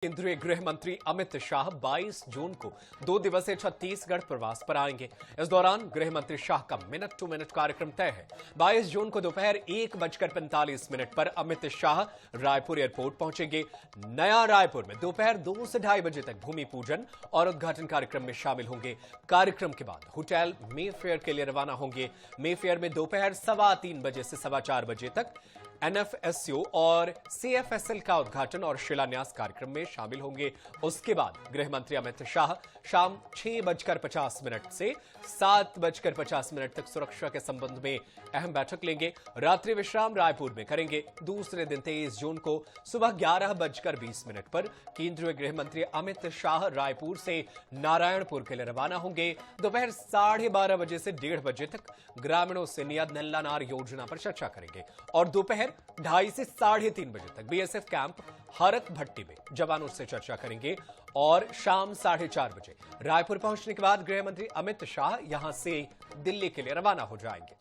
केंद्रीय गृह मंत्री अमित शाह 22 जून को 2 दिवसीय छत्तीसगढ़ प्रवास पर आएंगे। इस दौरान गृह मंत्री शाह का मिनट टू मिनट कार्यक्रम तय है। 22 जून को दोपहर 1:45 पर अमित शाह रायपुर एयरपोर्ट पहुंचेंगे। नया रायपुर में दोपहर 2 से 2:30 बजे तक भूमि पूजन और उद्घाटन कार्यक्रम में शामिल होंगे। कार्यक्रम के बाद होटल मे फेयर के लिए रवाना होंगे। मे फेयर में दोपहर 3:15 बजे से 4:15 बजे तक एनएफएसयू और सीएफएसएल का उद्घाटन और शिलान्यास कार्यक्रम में शामिल होंगे। उसके बाद गृह मंत्री अमित शाह शाम 6:50 से 7:50 तक सुरक्षा के संबंध में अहम बैठक लेंगे। रात्रि विश्राम रायपुर में करेंगे। दूसरे दिन 23 जून को सुबह 11:20 पर केंद्रीय गृह मंत्री अमित शाह रायपुर से नारायणपुर के लिए रवाना होंगे। दोपहर 12:30 बजे से 1:30 बजे तक ग्रामीणों से नियत नल्लानार योजना पर चर्चा करेंगे और दोपहर 2:30 से 3:30 बजे तक बीएसएफ कैंप हरक भट्टी में जवानों से चर्चा करेंगे और शाम 4:30 बजे रायपुर पहुंचने के बाद गृह मंत्री अमित शाह यहां से दिल्ली के लिए रवाना हो जाएंगे।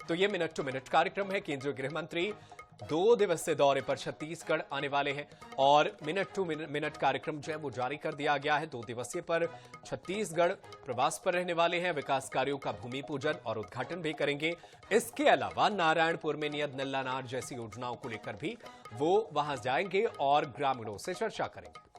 तो यह मिनट टू मिनट कार्यक्रम है। केंद्रीय गृह मंत्री 2 दिवसीय दौरे पर छत्तीसगढ़ आने वाले हैं और मिनट टू मिनट कार्यक्रम जो है वो जारी कर दिया गया है। 2 दिवसीय पर छत्तीसगढ़ प्रवास पर रहने वाले हैं। विकास कार्यों का भूमि पूजन और उद्घाटन भी करेंगे। इसके अलावा नारायणपुर में नियत नल्लानार जैसी योजनाओं को लेकर भी वो वहां जाएंगे और ग्रामीणों से चर्चा करेंगे।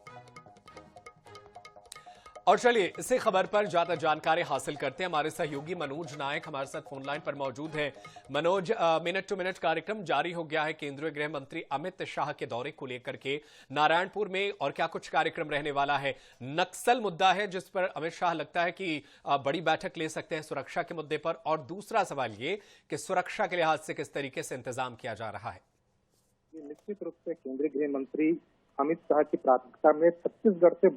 और चलिए इसी खबर पर ज्यादा जानकारी हासिल करते हैं। हमारे सहयोगी मनोज नायक हमारे साथ फोन लाइन पर मौजूद हैं। मनोज, मिनट टू मिनट कार्यक्रम जारी हो गया है केंद्रीय गृह मंत्री अमित शाह के दौरे को लेकर के नारायणपुर में, और क्या कुछ कार्यक्रम रहने वाला है? नक्सल मुद्दा है जिस पर अमित शाह लगता है कि बड़ी बैठक ले सकते हैं सुरक्षा के मुद्दे पर, और दूसरा सवाल ये कि सुरक्षा के लिहाज से किस तरीके से इंतजाम किया जा रहा है? निश्चित रूप से केंद्रीय गृह मंत्री अमित शाह की प्राथमिकता में छत्तीसगढ़ से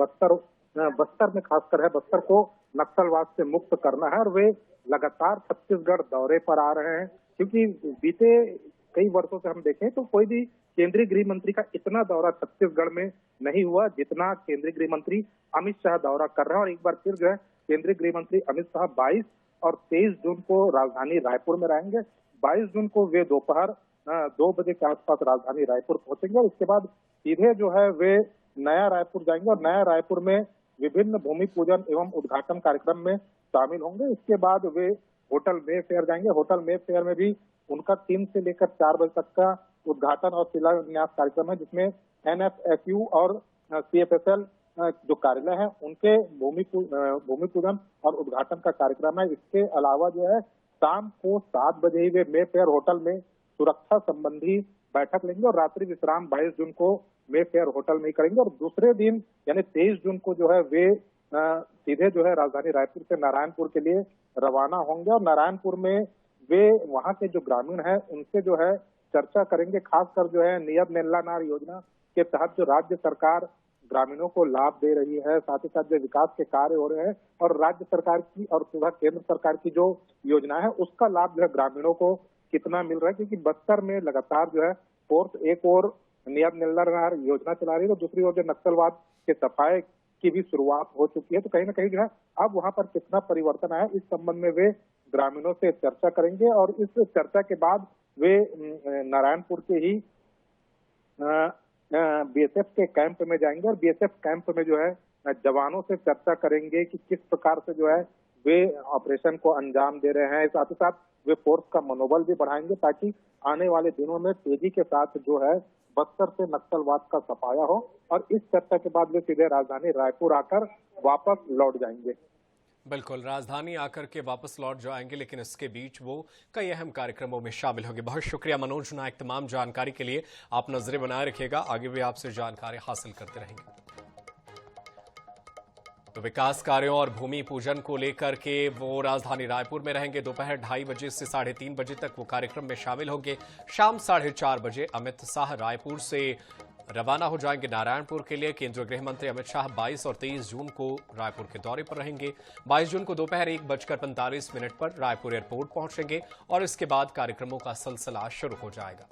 बस्तर में खासकर है, बस्तर को नक्सलवाद से मुक्त करना है और वे लगातार छत्तीसगढ़ दौरे पर आ रहे हैं। क्योंकि बीते कई वर्षों से हम देखें तो कोई भी केंद्रीय गृह मंत्री का इतना दौरा छत्तीसगढ़ में नहीं हुआ जितना केंद्रीय गृह मंत्री अमित शाह दौरा कर रहे हैं। और एक बार फिर जो है केंद्रीय गृह मंत्री अमित शाह 22 और 23 जून को राजधानी रायपुर में रहेंगे। 22 जून को वे दोपहर 2 बजे के आसपास राजधानी रायपुर पहुंचेंगे और उसके बाद सीधे जो है वे नया रायपुर जाएंगे और नया रायपुर में विभिन्न भूमि पूजन एवं उद्घाटन कार्यक्रम में शामिल होंगे। इसके बाद वे होटल मे फेयर जाएंगे। होटल मे फेयर में भी उनका 3 से लेकर 4 बजे तक का उद्घाटन और शिलान्यास कार्यक्रम है, जिसमें एनएफएसयू और सीएफएसएल जो कार्यालय है उनके भूमि पूजन और उद्घाटन का कार्यक्रम है। इसके अलावा जो है शाम को 7 बजे ही वे मे फेयर होटल में सुरक्षा संबंधी बैठक लेंगे और रात्रि विश्राम 22 जून को मे फेयर होटल में ही करेंगे। और दूसरे दिन यानी 23 जून को जो है वे सीधे जो है राजधानी रायपुर से नारायणपुर के लिए रवाना होंगे और नारायणपुर में वे वहां के जो ग्रामीण हैं उनसे जो है चर्चा करेंगे। खासकर जो है नियत नल्लानार योजना के तहत जो राज्य सरकार ग्रामीणों को लाभ दे रही है, साथ ही साथ जो विकास के कार्य हो रहे हैं और राज्य सरकार की और केंद्र सरकार की जो योजना है उसका लाभ जो है ग्रामीणों को कितना मिल रहा है। क्योंकि बस्तर में लगातार जो है फोर्स एक और नियत नल्लानार योजना चला रही है, तो दूसरी ओर जो नक्सलवाद के सफाई की भी शुरुआत हो चुकी है। तो कहीं ना कहीं जो है अब वहां पर कितना परिवर्तन आया इस संबंध में वे ग्रामीणों से चर्चा करेंगे और इस चर्चा के बाद वे नारायणपुर के ही बीएसएफ के कैंप में जाएंगे और बीएसएफ कैंप में जो है जवानों से चर्चा करेंगे कि किस प्रकार से जो है वे ऑपरेशन को अंजाम दे रहे हैं। साथ ही साथ वे फोर्स का मनोबल भी बढ़ाएंगे ताकि आने वाले दिनों में तेजी के साथ जो है बस्तर से नक्सलवाद का सफाया हो। और इस चर्चा के बाद वे सीधे राजधानी रायपुर आकर वापस लौट जाएंगे। बिल्कुल, राजधानी आकर के वापस लौट जाएंगे, लेकिन इसके बीच वो कई अहम कार्यक्रमों में शामिल होंगे। बहुत शुक्रिया मनोज नायक तमाम जानकारी के लिए। आप नजरें बनाए रखिएगा, आगे भी आपसे जानकारी हासिल करते रहेंगे। तो विकास कार्यों और भूमि पूजन को लेकर के वो राजधानी रायपुर में रहेंगे। दोपहर 2:30 बजे से 3:30 बजे तक वो कार्यक्रम में शामिल होंगे। शाम 4:30 बजे अमित शाह रायपुर से रवाना हो जाएंगे नारायणपुर के लिए। केंद्रीय गृह मंत्री अमित शाह 22 और 23 जून को रायपुर के दौरे पर रहेंगे। 22 जून को दोपहर 1:45 पर रायपुर एयरपोर्ट पहुंचेंगे और इसके बाद कार्यक्रमों का सिलसिला शुरू हो जाएगा।